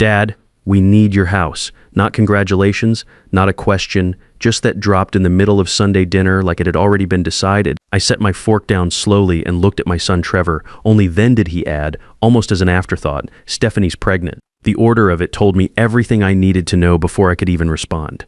"Dad, we need your house. Not congratulations, not a question, just that dropped in the middle of Sunday dinner like it had already been decided." I set my fork down slowly and looked at my son Trevor. Only then did he add, almost as an afterthought, "Stephanie's pregnant." The order of it told me everything I needed to know before I could even respond.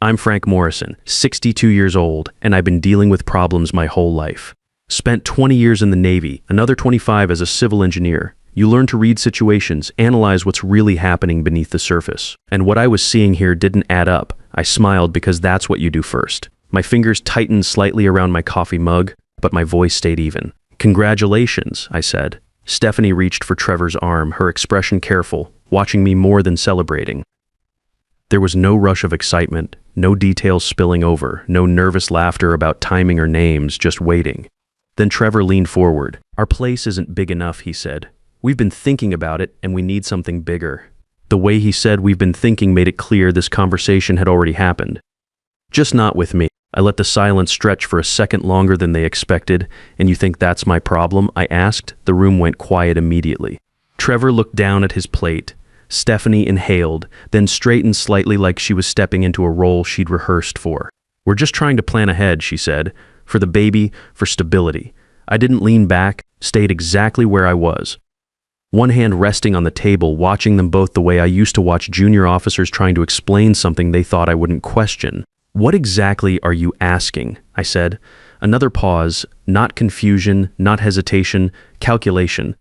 I'm Frank Morrison, 62 years old, and I've been dealing with problems my whole life. Spent 20 years in the Navy, another 25 as a civil engineer. You learn to read situations, analyze what's really happening beneath the surface. And what I was seeing here didn't add up. I smiled because that's what you do first. My fingers tightened slightly around my coffee mug, but my voice stayed even. "Congratulations," I said. Stephanie reached for Trevor's arm, her expression careful, watching me more than celebrating. There was no rush of excitement, no details spilling over, no nervous laughter about timing or names, just waiting. Then Trevor leaned forward. "Our place isn't big enough," he said. "We've been thinking about it, and we need something bigger." The way he said "we've been thinking" made it clear this conversation had already happened. Just not with me. I let the silence stretch for a second longer than they expected. "And you think that's my problem?" I asked. The room went quiet immediately. Trevor looked down at his plate. Stephanie inhaled, then straightened slightly like she was stepping into a role she'd rehearsed for. "We're just trying to plan ahead," she said. "For the baby, for stability." I didn't lean back, stayed exactly where I was. One hand resting on the table, watching them both the way I used to watch junior officers trying to explain something they thought I wouldn't question. "What exactly are you asking?" I said. Another pause, not confusion, not hesitation, calculation.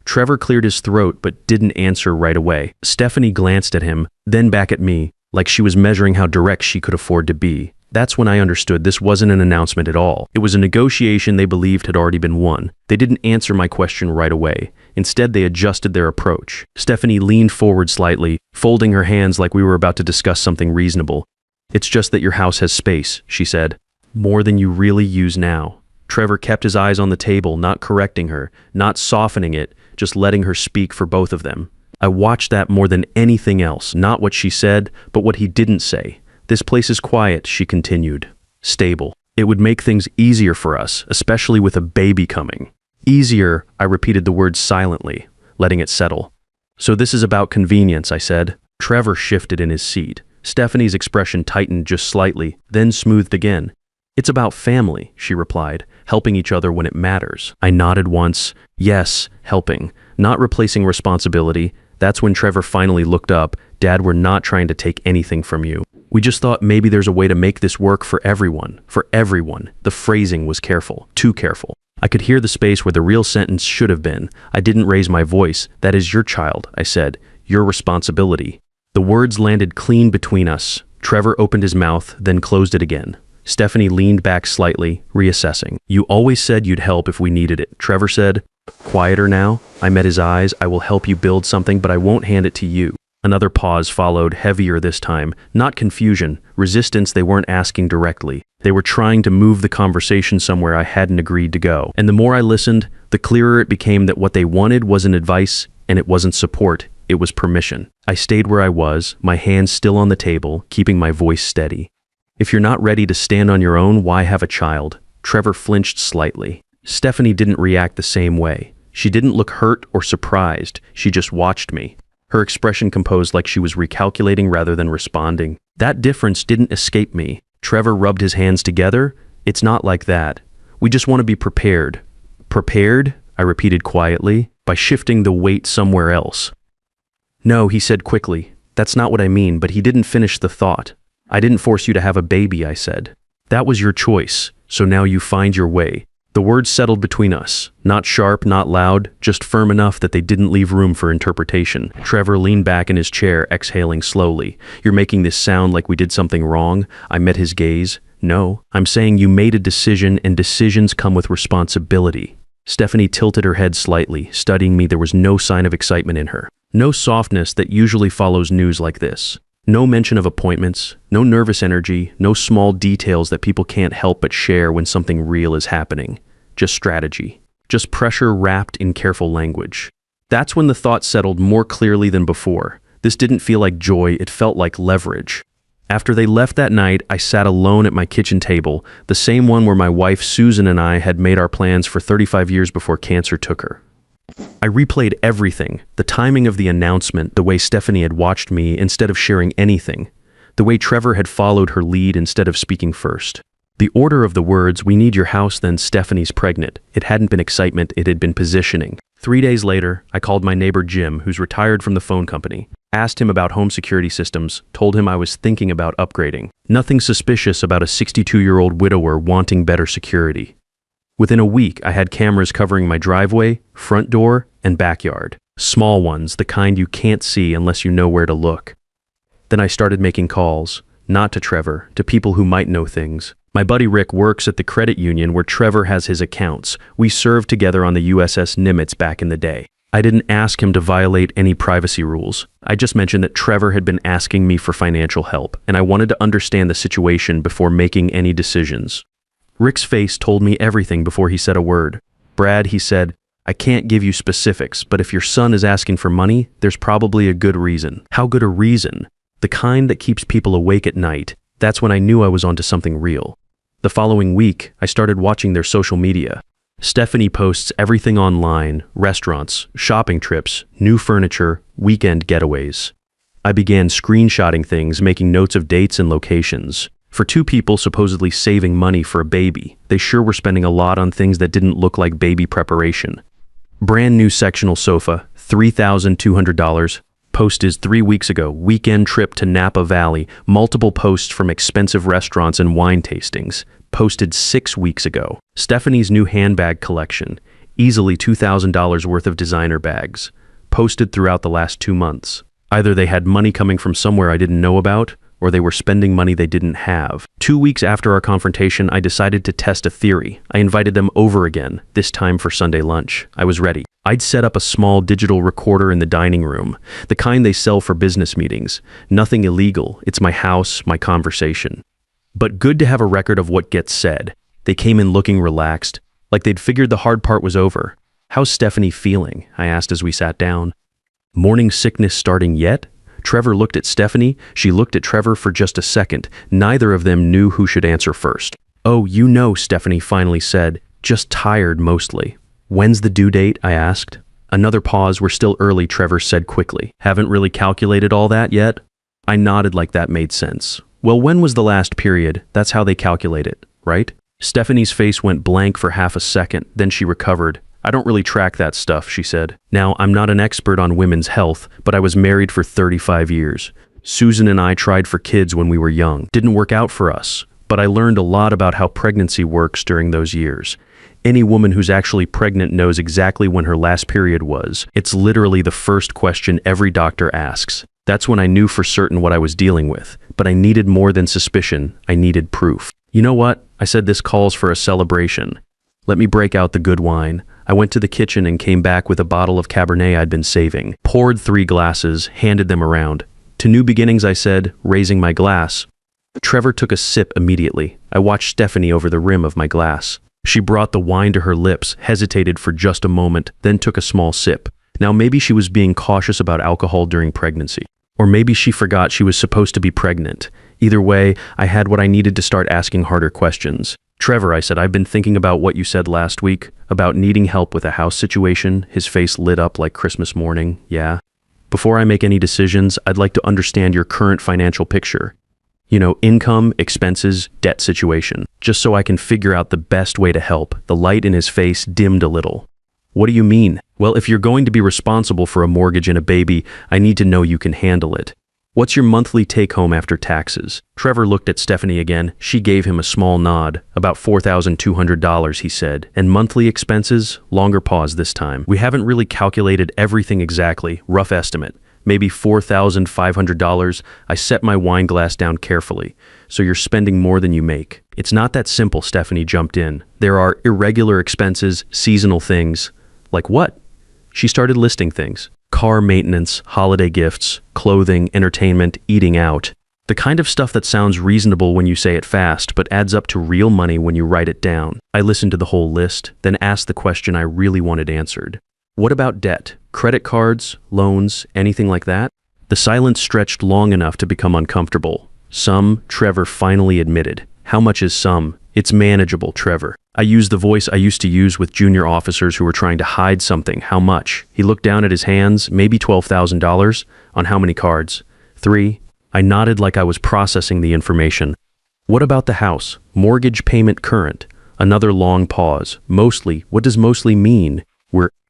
Trevor cleared his throat but didn't answer right away. Stephanie glanced at him, then back at me, like she was measuring how direct she could afford to be. That's when I understood this wasn't an announcement at all. It was a negotiation they believed had already been won. They didn't answer my question right away. Instead, they adjusted their approach. Stephanie leaned forward slightly, folding her hands like we were about to discuss something reasonable. "It's just that your house has space," she said. "More than you really use now." Trevor kept his eyes on the table, not correcting her, not softening it, just letting her speak for both of them. I watched that more than anything else, not what she said, but what he didn't say. "This place is quiet," she continued. "Stable. It would make things easier for us, especially with a baby coming." "Easier," I repeated the words silently, letting it settle. "So this is about convenience," I said. Trevor shifted in his seat. Stephanie's expression tightened just slightly, then smoothed again. "It's about family," she replied, "helping each other when it matters." I nodded once. Yes, helping, not replacing responsibility. That's when Trevor finally looked up. "Dad, we're not trying to take anything from you. We just thought maybe there's a way to make this work for everyone. For everyone." The phrasing was careful, too careful. I could hear the space where the real sentence should have been. I didn't raise my voice. "That is your child," I said. "Your responsibility." The words landed clean between us. Trevor opened his mouth, then closed it again. Stephanie leaned back slightly, reassessing. "You always said you'd help if we needed it," Trevor said. Quieter now. I met his eyes. "I will help you build something, but I won't hand it to you." Another pause followed, heavier this time. Not confusion, resistance. They weren't asking directly. They were trying to move the conversation somewhere I hadn't agreed to go. And the more I listened, the clearer it became that what they wanted wasn't advice, and it wasn't support. It was permission. I stayed where I was, my hands still on the table, keeping my voice steady. "If you're not ready to stand on your own, why have a child?" Trevor flinched slightly. Stephanie didn't react the same way. She didn't look hurt or surprised. She just watched me. Her expression composed like she was recalculating rather than responding. That difference didn't escape me. Trevor rubbed his hands together. "It's not like that. We just want to be prepared." "Prepared?" I repeated quietly, by shifting the weight somewhere else. "No," he said quickly. "That's not what I mean," but he didn't finish the thought. "I didn't force you to have a baby," I said. "That was your choice, so now you find your way." The words settled between us, not sharp, not loud, just firm enough that they didn't leave room for interpretation. Trevor leaned back in his chair, exhaling slowly. "You're making this sound like we did something wrong." I met his gaze. "No, I'm saying you made a decision, and decisions come with responsibility." Stephanie tilted her head slightly, studying me. There was no sign of excitement in her. No softness that usually follows news like this. No mention of appointments, no nervous energy, no small details that people can't help but share when something real is happening. Just strategy. Just pressure wrapped in careful language. That's when the thought settled more clearly than before. This didn't feel like joy, it felt like leverage. After they left that night, I sat alone at my kitchen table, the same one where my wife Susan and I had made our plans for 35 years before cancer took her. I replayed everything, the timing of the announcement, the way Stephanie had watched me instead of sharing anything, the way Trevor had followed her lead instead of speaking first. The order of the words, "We need your house, then Stephanie's pregnant." It hadn't been excitement, it had been positioning. 3 days later, I called my neighbor Jim, who's retired from the phone company, asked him about home security systems, told him I was thinking about upgrading. Nothing suspicious about a 62-year-old widower wanting better security. Within a week, I had cameras covering my driveway, front door, and backyard. Small ones, the kind you can't see unless you know where to look. Then I started making calls, not to Trevor, to people who might know things. My buddy Rick works at the credit union where Trevor has his accounts. We served together on the USS Nimitz back in the day. I didn't ask him to violate any privacy rules. I just mentioned that Trevor had been asking me for financial help, and I wanted to understand the situation before making any decisions. Rick's face told me everything before he said a word. "Brad," he said, "I can't give you specifics, but if your son is asking for money, there's probably a good reason." How good a reason? The kind that keeps people awake at night. That's when I knew I was onto something real. The following week, I started watching their social media. Stephanie posts everything online: restaurants, shopping trips, new furniture, weekend getaways. I began screenshotting things, making notes of dates and locations. For two people supposedly saving money for a baby, they sure were spending a lot on things that didn't look like baby preparation. Brand new sectional sofa, $3,200. Post is 3 weeks ago, weekend trip to Napa Valley, multiple posts from expensive restaurants and wine tastings. Posted 6 weeks ago. Stephanie's new handbag collection, easily $2,000 worth of designer bags. Posted throughout the last 2 months. Either they had money coming from somewhere I didn't know about, or they were spending money they didn't have. 2 weeks after our confrontation, I decided to test a theory. I invited them over again, this time for Sunday lunch. I was ready. I'd set up a small digital recorder in the dining room, the kind they sell for business meetings. Nothing illegal. It's my house, my conversation. But good to have a record of what gets said. They came in looking relaxed, like they'd figured the hard part was over. "How's Stephanie feeling?" I asked as we sat down. "Morning sickness starting yet?" Trevor looked at Stephanie. She looked at Trevor for just a second. Neither of them knew who should answer first. "Oh, you know," Stephanie finally said. "Just tired mostly." "When's the due date?" I asked. Another pause. "We're still early," Trevor said quickly. "Haven't really calculated all that yet?" I nodded like that made sense. "Well, when was the last period? That's how they calculate it, right?" Stephanie's face went blank for half a second, then she recovered. "I don't really track that stuff," she said. "Now, I'm not an expert on women's health, but I was married for 35 years. Susan and I tried for kids when we were young. Didn't work out for us, but I learned a lot about how pregnancy works during those years. Any woman who's actually pregnant knows exactly when her last period was. It's literally the first question every doctor asks. That's when I knew for certain what I was dealing with, but I needed more than suspicion. I needed proof. "You know what?" I said, "this calls for a celebration. Let me break out the good wine." I went to the kitchen and came back with a bottle of Cabernet I'd been saving. Poured 3 glasses, handed them around. "To new beginnings," I said, raising my glass. Trevor took a sip immediately. I watched Stephanie over the rim of my glass. She brought the wine to her lips, hesitated for just a moment, then took a small sip. Now maybe she was being cautious about alcohol during pregnancy. Or maybe she forgot she was supposed to be pregnant. Either way, I had what I needed to start asking harder questions. "Trevor," I said, "I've been thinking about what you said last week, about needing help with a house situation." His face lit up like Christmas morning. "Yeah. Before I make any decisions, I'd like to understand your current financial picture. You know, income, expenses, debt situation, just so I can figure out the best way to help." The light in his face dimmed a little. "What do you mean?" "Well, if you're going to be responsible for a mortgage and a baby, I need to know you can handle it. What's your monthly take-home after taxes?" Trevor looked at Stephanie again. She gave him a small nod. "About $4,200, he said. "And monthly expenses?" Longer pause this time. "We haven't really calculated everything exactly. Rough estimate. Maybe $4,500. I set my wine glass down carefully. "So you're spending more than you make." "It's not that simple," Stephanie jumped in. "There are irregular expenses, seasonal things." "Like what?" She started listing things. Car maintenance, holiday gifts, clothing, entertainment, eating out. The kind of stuff that sounds reasonable when you say it fast, but adds up to real money when you write it down. I listened to the whole list, then asked the question I really wanted answered. "What about debt? Credit cards, loans, anything like that?" The silence stretched long enough to become uncomfortable. "Some," Trevor finally admitted. "How much is some?" It's manageable, Trevor. I used the voice I used to use with junior officers who were trying to hide something. How much? He looked down at his hands, maybe $12,000. On how many cards? 3. I nodded like I was processing the information. What about the house? Mortgage payment current. Another long pause. Mostly. What does mostly mean?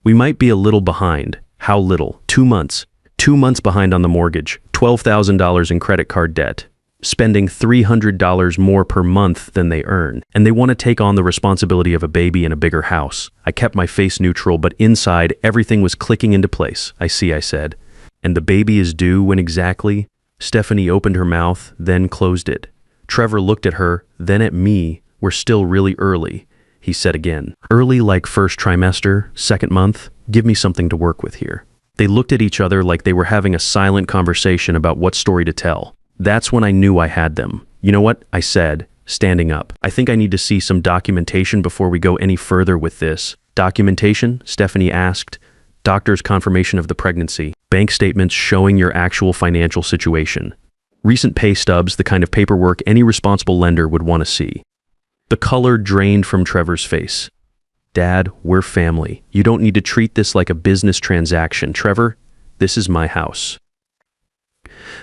We might be a little behind. How little? 2 months. 2 months behind on the mortgage. $12,000 in credit card debt. Spending $300 more per month than they earn. And they want to take on the responsibility of a baby in a bigger house. I kept my face neutral, but inside, everything was clicking into place. I see, I said. And the baby is due when exactly? Stephanie opened her mouth, then closed it. Trevor looked at her, then at me. We're still really early, he said again. Early like first trimester, second month? Give me something to work with here. They looked at each other like they were having a silent conversation about what story to tell. That's when I knew I had them. You know what? I said, standing up. I think I need to see some documentation before we go any further with this. Documentation? Stephanie asked. Doctor's confirmation of the pregnancy. Bank statements showing your actual financial situation. Recent pay stubs, the kind of paperwork any responsible lender would want to see. The color drained from Trevor's face. Dad, we're family. You don't need to treat this like a business transaction. Trevor, this is my house.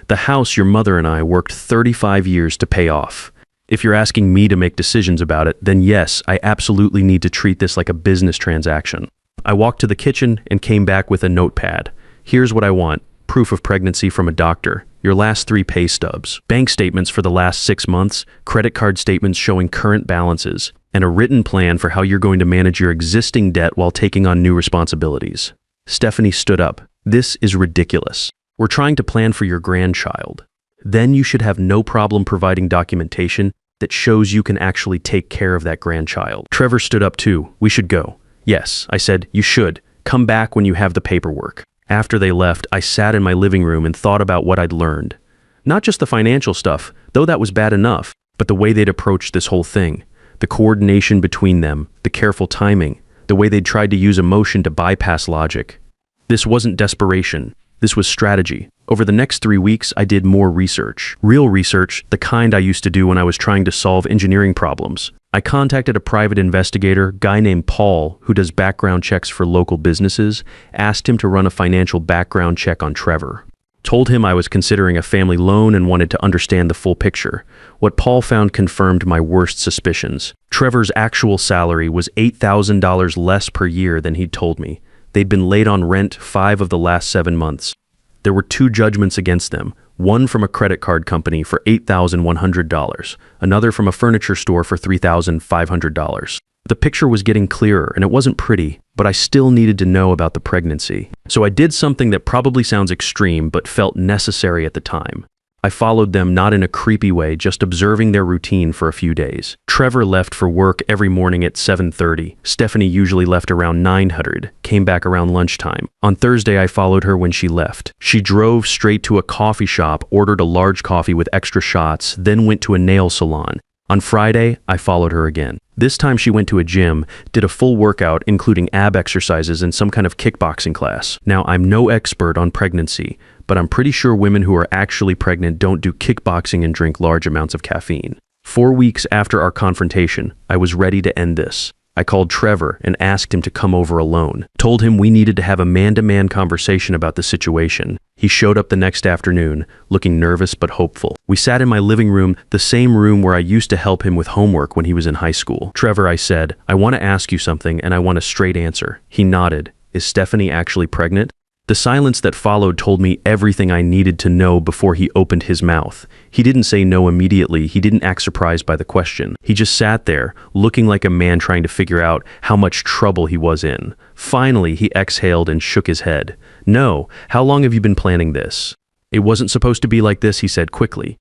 The house your mother and I worked 35 years to pay off. If you're asking me to make decisions about it, then yes, I absolutely need to treat this like a business transaction. I walked to the kitchen and came back with a notepad. Here's what I want. Proof of pregnancy from a doctor. Your last 3 pay stubs. Bank statements for the last 6 months. Credit card statements showing current balances. And a written plan for how you're going to manage your existing debt while taking on new responsibilities. Stephanie stood up. This is ridiculous. We're trying to plan for your grandchild. Then you should have no problem providing documentation that shows you can actually take care of that grandchild. Trevor stood up too. We should go. Yes, I said, you should. Come back when you have the paperwork. After they left, I sat in my living room and thought about what I'd learned. Not just the financial stuff, though that was bad enough, but the way they'd approached this whole thing. The coordination between them, the careful timing, the way they'd tried to use emotion to bypass logic. This wasn't desperation. This was strategy. Over the next 3 weeks, I did more research. Real research, the kind I used to do when I was trying to solve engineering problems. I contacted a private investigator, guy named Paul, who does background checks for local businesses, asked him to run a financial background check on Trevor. Told him I was considering a family loan and wanted to understand the full picture. What Paul found confirmed my worst suspicions. Trevor's actual salary was $8,000 less per year than he'd told me. They'd been late on rent 5 of the last 7 months. There were 2 judgments against them, one from a credit card company for $8,100, another from a furniture store for $3,500. The picture was getting clearer, and it wasn't pretty, but I still needed to know about the pregnancy. So I did something that probably sounds extreme, but felt necessary at the time. I followed them not in a creepy way, just observing their routine for a few days. Trevor left for work every morning at 7:30. Stephanie usually left around 9:00, came back around lunchtime. On Thursday, I followed her when she left. She drove straight to a coffee shop, ordered a large coffee with extra shots, then went to a nail salon. On Friday, I followed her again. This time she went to a gym, did a full workout including ab exercises and some kind of kickboxing class. Now, I'm no expert on pregnancy, but I'm pretty sure women who are actually pregnant don't do kickboxing and drink large amounts of caffeine. 4 weeks after our confrontation, I was ready to end this. I called Trevor and asked him to come over alone. Told him we needed to have a man-to-man conversation about the situation. He showed up the next afternoon, looking nervous but hopeful. We sat in my living room, the same room where I used to help him with homework when he was in high school. Trevor, I said, I want to ask you something and I want a straight answer. He nodded. Is Stephanie actually pregnant? The silence that followed told me everything I needed to know before he opened his mouth. He didn't say no immediately. He didn't act surprised by the question. He just sat there, looking like a man trying to figure out how much trouble he was in. Finally, he exhaled and shook his head. No, how long have you been planning this? It wasn't supposed to be like this, he said quickly.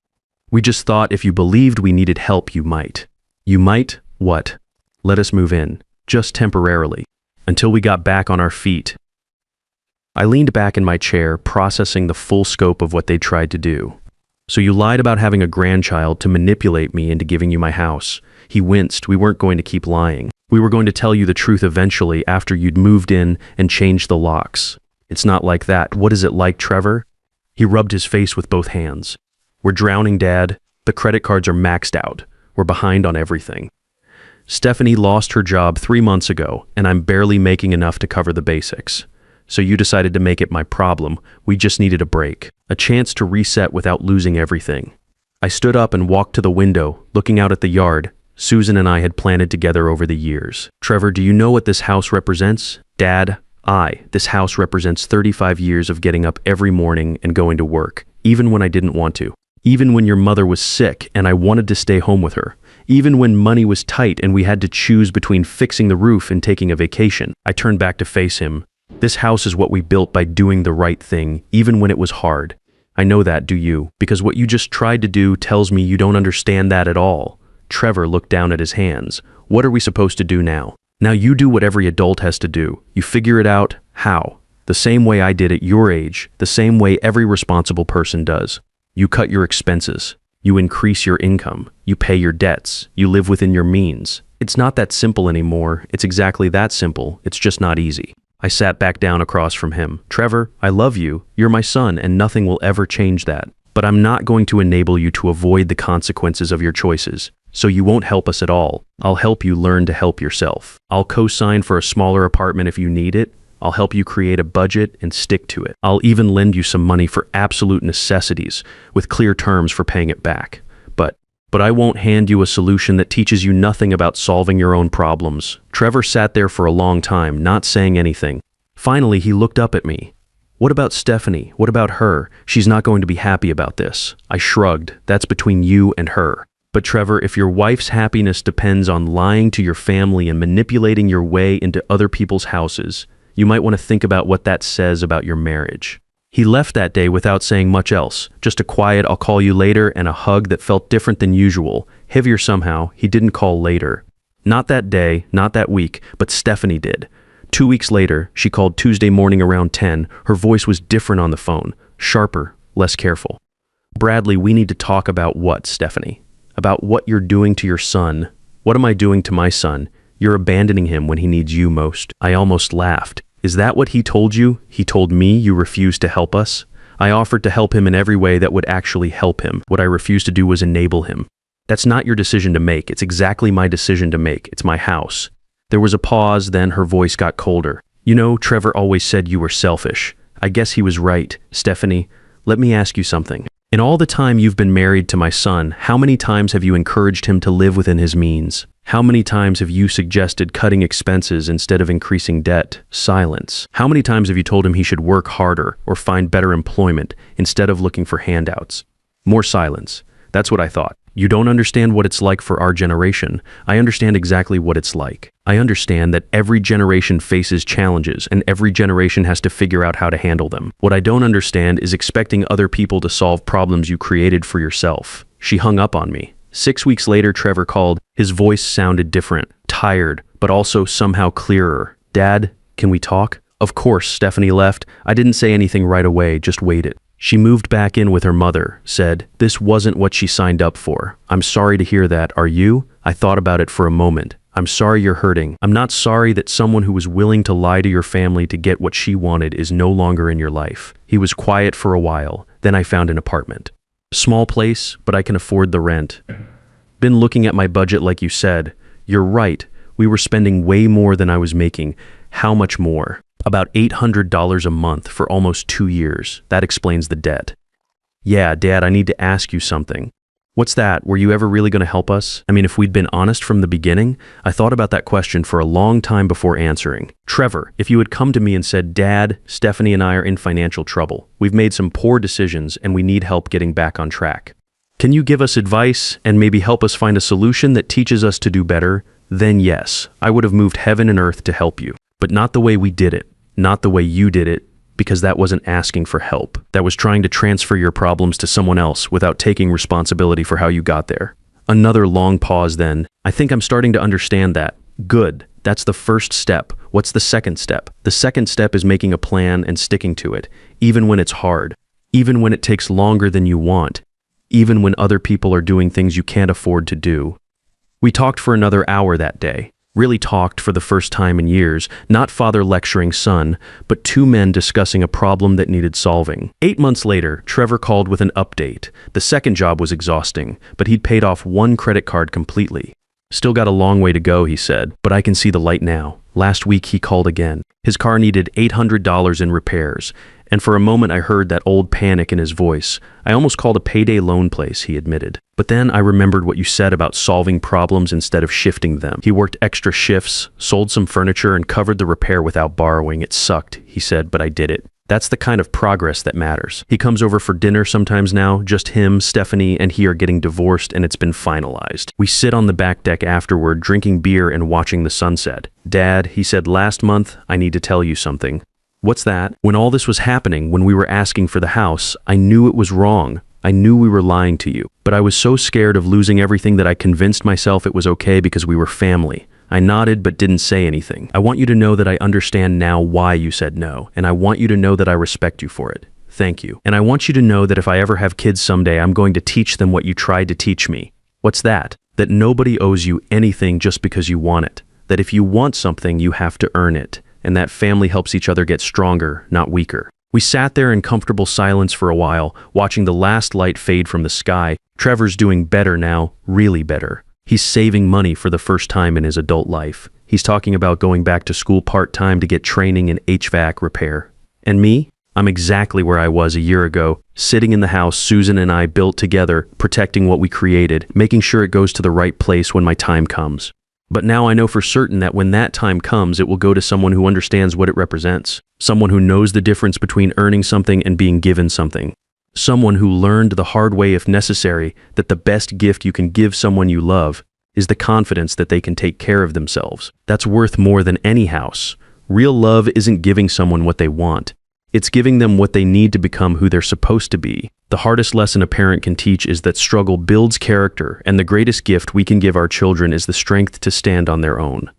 We just thought if you believed we needed help, you might. You might? What? Let us move in. Just temporarily. Until we got back on our feet. I leaned back in my chair, processing the full scope of what they tried to do. So you lied about having a grandchild to manipulate me into giving you my house. He winced. We weren't going to keep lying. We were going to tell you the truth eventually after you'd moved in and changed the locks. It's not like that. What is it like, Trevor? He rubbed his face with both hands. We're drowning, Dad. The credit cards are maxed out. We're behind on everything. Stephanie lost her job 3 months ago, and I'm barely making enough to cover the basics. So you decided to make it my problem. We just needed a break, a chance to reset without losing everything. I stood up and walked to the window, looking out at the yard Susan and I had planted together over the years. Trevor, do you know what this house represents? Dad, this house represents 35 years of getting up every morning and going to work, even when I didn't want to. Even when your mother was sick and I wanted to stay home with her. Even when money was tight and we had to choose between fixing the roof and taking a vacation. I turned back to face him. This house is what we built by doing the right thing, even when it was hard. I know that, do you? Because what you just tried to do tells me you don't understand that at all. Trevor looked down at his hands. What are we supposed to do now? Now you do what every adult has to do. You figure it out. How? The same way I did at your age. The same way every responsible person does. You cut your expenses. You increase your income. You pay your debts. You live within your means. It's not that simple anymore. It's exactly that simple. It's just not easy. I sat back down across from him. Trevor, I love you. You're my son, and nothing will ever change that. But I'm not going to enable you to avoid the consequences of your choices. So you won't help us at all. I'll help you learn to help yourself. I'll co-sign for a smaller apartment if you need it. I'll help you create a budget and stick to it. I'll even lend you some money for absolute necessities with clear terms for paying it back. But I won't hand you a solution that teaches you nothing about solving your own problems. Trevor sat there for a long time, not saying anything. Finally, he looked up at me. What about Stephanie? What about her? She's not going to be happy about this. I shrugged. That's between you and her. But Trevor, if your wife's happiness depends on lying to your family and manipulating your way into other people's houses, you might want to think about what that says about your marriage. He left that day without saying much else, just a quiet "I'll call you later" and a hug that felt different than usual. Heavier somehow, he didn't call later. Not that day, not that week, but Stephanie did. 2 weeks later, she called Tuesday morning around 10. Her voice was different on the phone, sharper, less careful. Bradley, we need to talk about what, Stephanie? About what you're doing to your son. What am I doing to my son? You're abandoning him when he needs you most. I almost laughed. Is that what he told you? He told me you refused to help us? I offered to help him in every way that would actually help him. What I refused to do was enable him. That's not your decision to make. It's exactly my decision to make. It's my house. There was a pause, then her voice got colder. You know, Trevor always said you were selfish. I guess he was right. Stephanie, let me ask you something. In all the time you've been married to my son, how many times have you encouraged him to live within his means? How many times have you suggested cutting expenses instead of increasing debt? Silence. How many times have you told him he should work harder or find better employment instead of looking for handouts? More silence. That's what I thought. You don't understand what it's like for our generation. I understand exactly what it's like. I understand that every generation faces challenges and every generation has to figure out how to handle them. What I don't understand is expecting other people to solve problems you created for yourself. She hung up on me. 6 weeks later, Trevor called. His voice sounded different, tired, but also somehow clearer. Dad, can we talk? Of course, Stephanie left. I didn't say anything right away, just waited. She moved back in with her mother, said, "This wasn't what she signed up for. I'm sorry to hear that, are you?" I thought about it for a moment. I'm sorry you're hurting. I'm not sorry that someone who was willing to lie to your family to get what she wanted is no longer in your life. He was quiet for a while, then I found an apartment. Small place, but I can afford the rent. Been looking at my budget like you said. You're right, we were spending way more than I was making. How much more? About $800 a month for almost 2 years. That explains the debt. Yeah, Dad, I need to ask you something. What's that? Were you ever really going to help us? I mean, if we'd been honest from the beginning, I thought about that question for a long time before answering. Trevor, if you had come to me and said, "Dad, Stephanie and I are in financial trouble. We've made some poor decisions and we need help getting back on track. Can you give us advice and maybe help us find a solution that teaches us to do better?" Then yes, I would have moved heaven and earth to help you. But not the way we did it. Not the way you did it. Because that wasn't asking for help. That was trying to transfer your problems to someone else without taking responsibility for how you got there. Another long pause then. I think I'm starting to understand that. Good. That's the first step. What's the second step? The second step is making a plan and sticking to it, even when it's hard, even when it takes longer than you want, even when other people are doing things you can't afford to do. We talked for another hour that day. Really talked for the first time in years, not father lecturing son, but two men discussing a problem that needed solving. 8 months later, Trevor called with an update. The second job was exhausting, but he'd paid off one credit card completely. Still got a long way to go, he said, but I can see the light now. Last week he called again. His car needed $800 in repairs, and for a moment I heard that old panic in his voice. I almost called a payday loan place, he admitted. But then I remembered what you said about solving problems instead of shifting them. He worked extra shifts, sold some furniture, and covered the repair without borrowing. It sucked, he said, but I did it. That's the kind of progress that matters. He comes over for dinner sometimes now. Just him, Stephanie, and he are getting divorced, and it's been finalized. We sit on the back deck afterward, drinking beer and watching the sunset. Dad, he said, last month, I need to tell you something. What's that? When all this was happening, when we were asking for the house, I knew it was wrong. I knew we were lying to you. But I was so scared of losing everything that I convinced myself it was okay because we were family. I nodded but didn't say anything. I want you to know that I understand now why you said no, and I want you to know that I respect you for it. Thank you. And I want you to know that if I ever have kids someday, I'm going to teach them what you tried to teach me. What's that? That nobody owes you anything just because you want it. That if you want something, you have to earn it. And that family helps each other get stronger, not weaker. We sat there in comfortable silence for a while, watching the last light fade from the sky. Trevor's doing better now, really better. He's saving money for the first time in his adult life. He's talking about going back to school part-time to get training in HVAC repair. And me? I'm exactly where I was a year ago, sitting in the house Susan and I built together, protecting what we created, making sure it goes to the right place when my time comes. But now I know for certain that when that time comes, it will go to someone who understands what it represents. Someone who knows the difference between earning something and being given something. Someone who learned the hard way, if necessary, that the best gift you can give someone you love is the confidence that they can take care of themselves. That's worth more than any house. Real love isn't giving someone what they want. It's giving them what they need to become who they're supposed to be. The hardest lesson a parent can teach is that struggle builds character, and the greatest gift we can give our children is the strength to stand on their own.